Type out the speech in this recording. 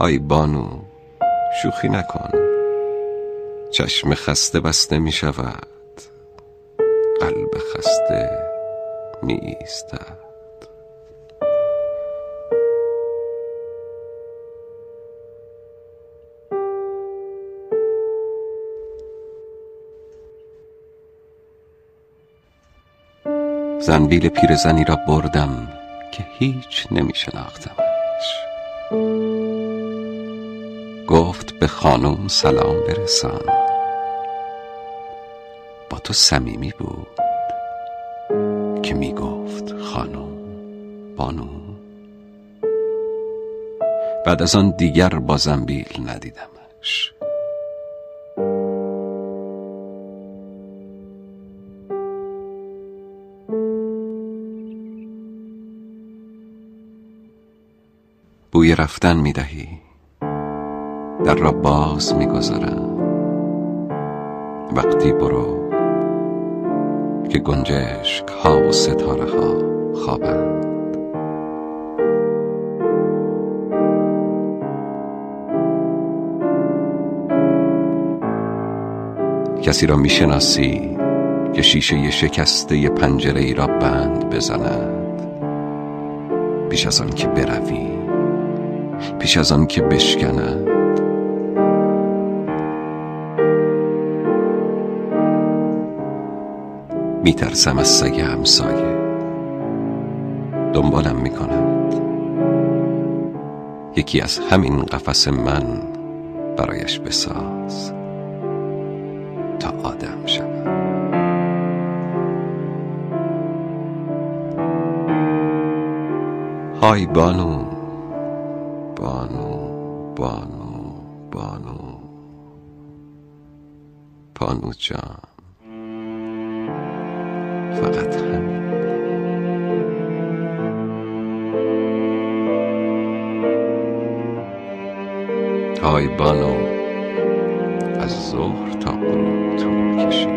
های بانو، شوخی نکن. چشم خسته بسته می شود، قلب خسته می ایستد. زنبیل پیرزنی را بردم که هیچ نمی شناختمش. گفت به خانم سلام برسان، با تو صمیمی بود که می گفت خانم بانو. بعد از آن دیگر با زنبیل ندیدمش. بوی رفتن می دهی، در را باز می گذارم. وقتی برو که گنجشک ها و ستاره ها خوابند. کسی را می شناسی که شیشه شکسته پنجره ای را بند بزند پیش از آن که بروی، پیش از آن که بشکند. میترسم از سگ همسایه، دنبالم میکند. یکی از همین قفس من برایش بساز تا آدم شود. های بانو، بانو بانو بانو، بانو جان، فقط همین. های بانو، از ظهر تا غروب طول کشید.